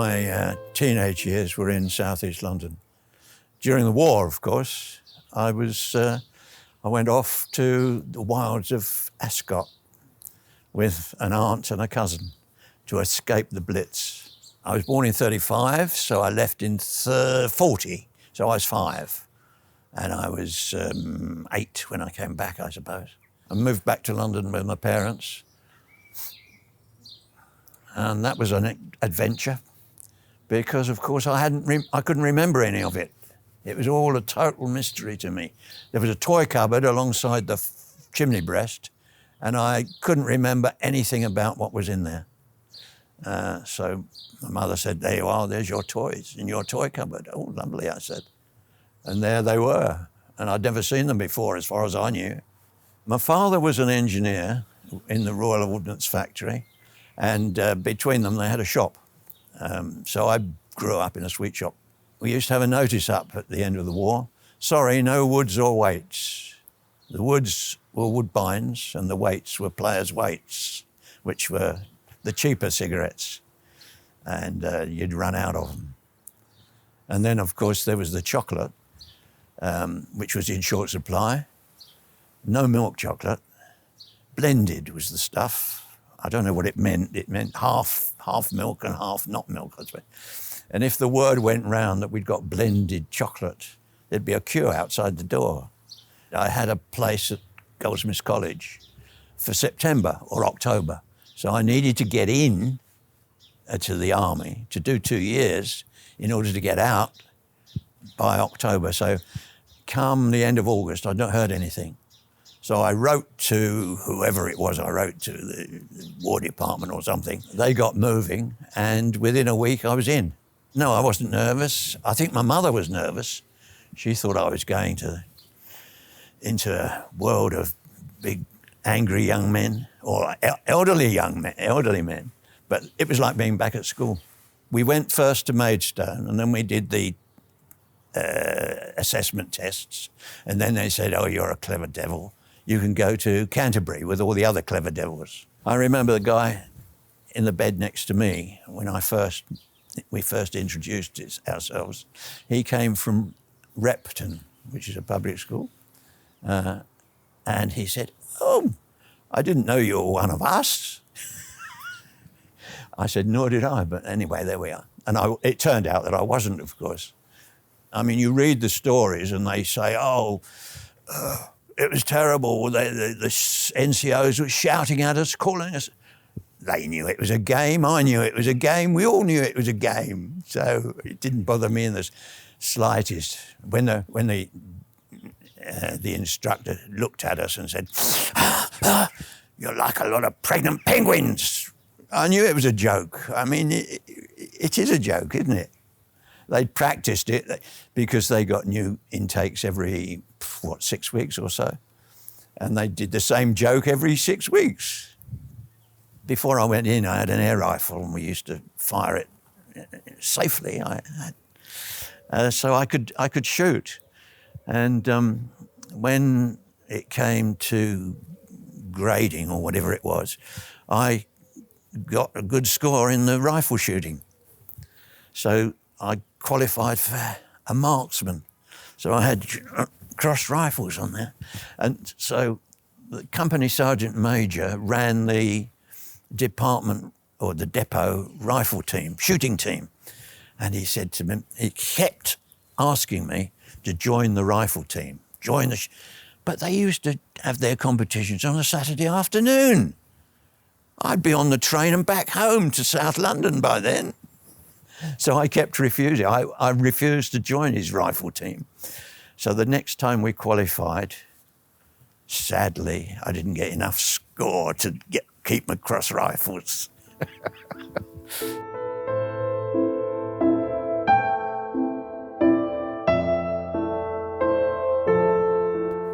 my teenage years were in South East London. During the war, of course, I went off to the wilds of Ascot with an aunt and a cousin to escape the Blitz. I was born in 35, so I left in 40, so I was 5. And I was 8 when I came back, I suppose. I moved back to London with my parents. And that was an adventure because, of course, I couldn't remember any of it. It was all a total mystery to me. There was a toy cupboard alongside the chimney breast, and I couldn't remember anything about what was in there. So my mother said, "There you are, there's your toys in your toy cupboard." "Oh, lovely," I said. And there they were. And I'd never seen them before, as far as I knew. My father was an engineer in the Royal Ordnance Factory, and between them they had a shop. So I grew up in a sweet shop. We used to have a notice up at the end of the war: "Sorry, no woods or weights." The woods were Woodbines and the weights were Players' Weights, which were the cheaper cigarettes, and you'd run out of them. And then, of course, there was the chocolate, which was in short supply. No milk chocolate. Blended was the stuff. I don't know what it meant. It meant half milk and half not milk, I suppose. And if the word went round that we'd got blended chocolate, there'd be a queue outside the door. I had a place at Goldsmiths College for September or October. So I needed to get in to the army to do 2 years in order to get out by October. So come the end of August, I'd not heard anything. So I wrote to whoever it was, I wrote to the War Department or something. They got moving, and within a week I was in. No, I wasn't nervous. I think my mother was nervous. She thought I was going into a world of big, angry young men, or elderly men. But it was like being back at school. We went first to Maidstone, and then we did the assessment tests. And then they said, "Oh, you're a clever devil. You can go to Canterbury with all the other clever devils." I remember the guy in the bed next to me when we first introduced ourselves. He came from Repton, which is a public school. And he said, "Oh, I didn't know you were one of us." I said, "Nor did I," but anyway, there we are. And it turned out that I wasn't, of course. I mean, you read the stories and they say, "Oh, it was terrible. The NCOs were shouting at us, calling us." They knew it was a game. I knew it was a game. We all knew it was a game. So it didn't bother me in the slightest. When the instructor looked at us and said, "You're like a lot of pregnant penguins," I knew it was a joke. I mean, it is a joke, isn't it? They'd practiced it because they got new intakes every, 6 weeks or so. And they did the same joke every 6 weeks. Before I went in, I had an air rifle and we used to fire it safely. So I could shoot. And when it came to grading or whatever it was, I got a good score in the rifle shooting. So I qualified for a marksman. So I had crossed rifles on there. And so the company sergeant major ran the department or the depot rifle team, shooting team. And he said to me, he kept asking me to join the rifle team, but they used to have their competitions on a Saturday afternoon. I'd be on the train and back home to South London by then. So I kept refusing. I refused to join his rifle team. So the next time we qualified, sadly, I didn't get enough score to keep my cross rifles.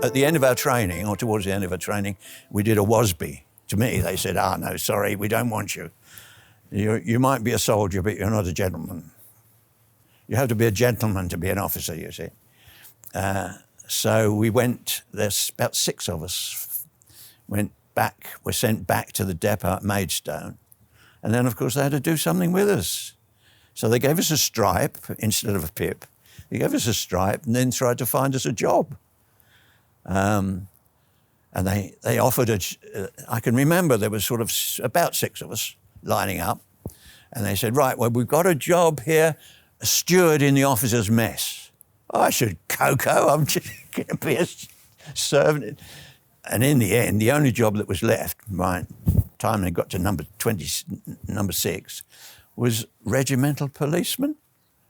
At the end of our training, or towards the end of our training, we did a WASB. To me, they said, "No, sorry, we don't want you. You might be a soldier, but you're not a gentleman. You have to be a gentleman to be an officer, you see." So we went, there's about 6 of us, were sent back to the depot at Maidstone. And then, of course, they had to do something with us. So they gave us a stripe instead of a pip. They gave us a stripe and then tried to find us a job. And they offered I can remember there was sort of about 6 of us lining up. And they said, right, well, we've got a job here, a steward in the officers' mess. Oh, I said, Coco, I'm just going to be a servant. And in the end, the only job that was left, by the time they got to number 6, was regimental policeman.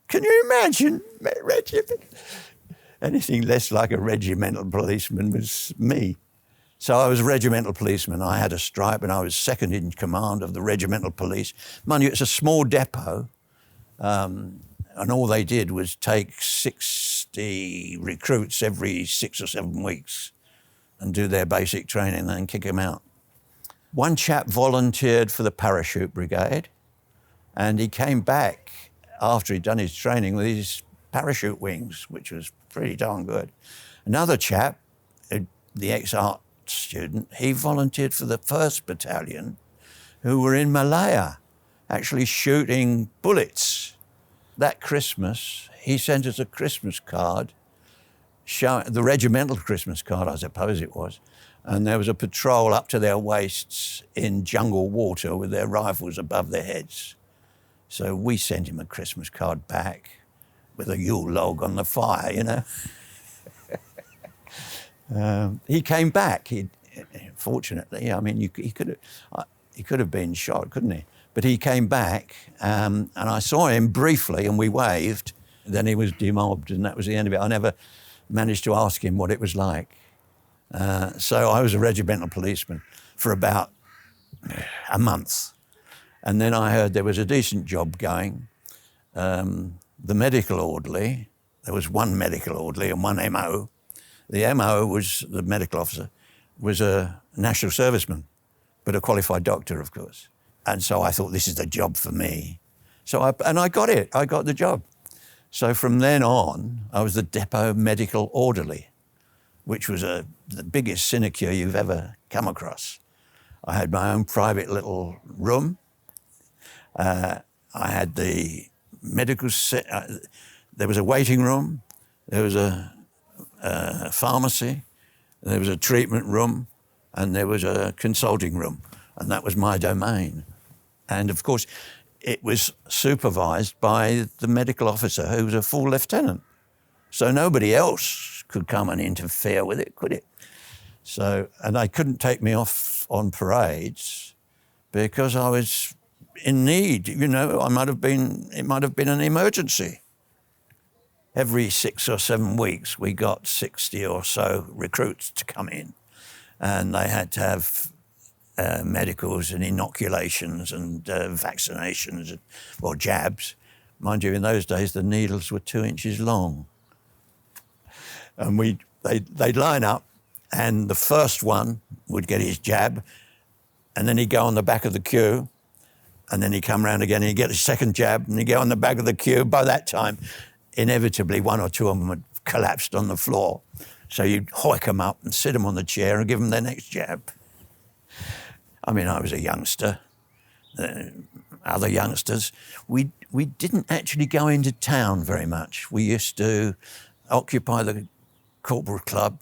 Can you imagine? Anything less like a regimental policeman was me. So I was a regimental policeman. I had a stripe and I was second in command of the regimental police. Mind you, it's a small depot, and all they did was take 60 recruits every 6 or 7 weeks and do their basic training and then kick them out. One chap volunteered for the parachute brigade, and he came back after he'd done his training with his parachute wings, which was pretty darn good. Another chap, the ex-art student, he volunteered for the 1st Battalion, who were in Malaya, actually shooting bullets. That Christmas, he sent us a Christmas card, the regimental Christmas card, I suppose it was, and there was a patrol up to their waists in jungle water with their rifles above their heads. So we sent him a Christmas card back with a Yule log on the fire, you know. He came back. Fortunately, I mean, he could have been shot, couldn't he? But he came back, and I saw him briefly, and we waved. Then he was demobbed, and that was the end of it. I never managed to ask him what it was like. So I was a regimental policeman for about a month, and then I heard there was a decent job going. The medical orderly. There was one medical orderly and one MO. The MO was, the medical officer, was a national serviceman, but a qualified doctor, of course. And so I thought, this is the job for me. So I got it. I got the job. So from then on, I was the depot medical orderly, which was the biggest sinecure you've ever come across. I had my own private little room. I had the medical there was a waiting room, there was a pharmacy, there was a treatment room, and there was a consulting room, and that was my domain. And of course, it was supervised by the medical officer, who was a full lieutenant. So nobody else could come and interfere with it, could it? So, and they couldn't take me off on parades because I was in need. You know, it might have been an emergency. Every 6 or 7 weeks, we got 60 or so recruits to come in, and they had to have medicals and inoculations and vaccinations or jabs. Mind you, in those days, the needles were 2 inches long. And they'd line up, and the first one would get his jab, and then he'd go on the back of the queue, and then he'd come round again and he'd get his second jab, and he'd go on the back of the queue. By that time, inevitably, 1 or 2 of them had collapsed on the floor. So you'd hoik them up and sit them on the chair and give them their next jab. I mean, I was a youngster. Other youngsters, we didn't actually go into town very much. We used to occupy the Corporal Club,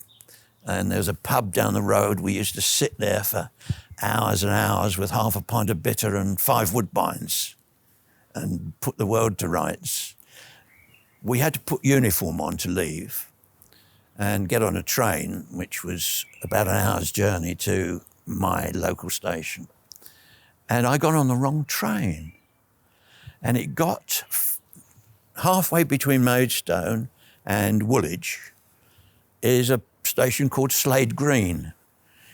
and there was a pub down the road. We used to sit there for hours and hours with half a pint of bitter and 5 woodbines and put the world to rights. We had to put uniform on to leave and get on a train, which was about an hour's journey to my local station. And I got on the wrong train. And it got halfway between Maidstone and Woolwich is a station called Slade Green.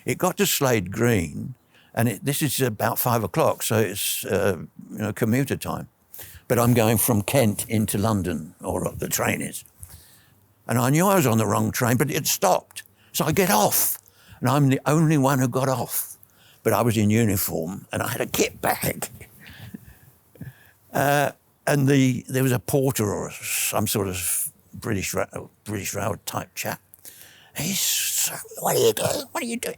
It got to Slade Green, and this is about 5 o'clock, so it's commuter time. But I'm going from Kent into London, or the train is. And I knew I was on the wrong train, but it stopped. So I get off, and I'm the only one who got off. But I was in uniform, and I had a kit bag. And there was a porter or some sort of British Rail type chap. He's, what are you doing? What are you doing?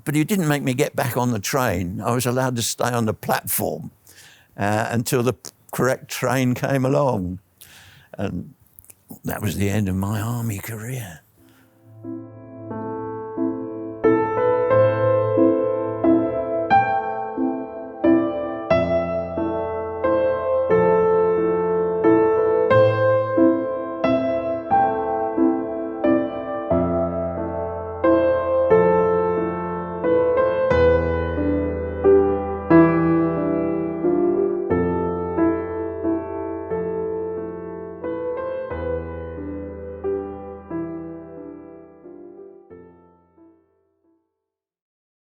But he didn't make me get back on the train. I was allowed to stay on the platform until the correct train came along. And that was the end of my army career.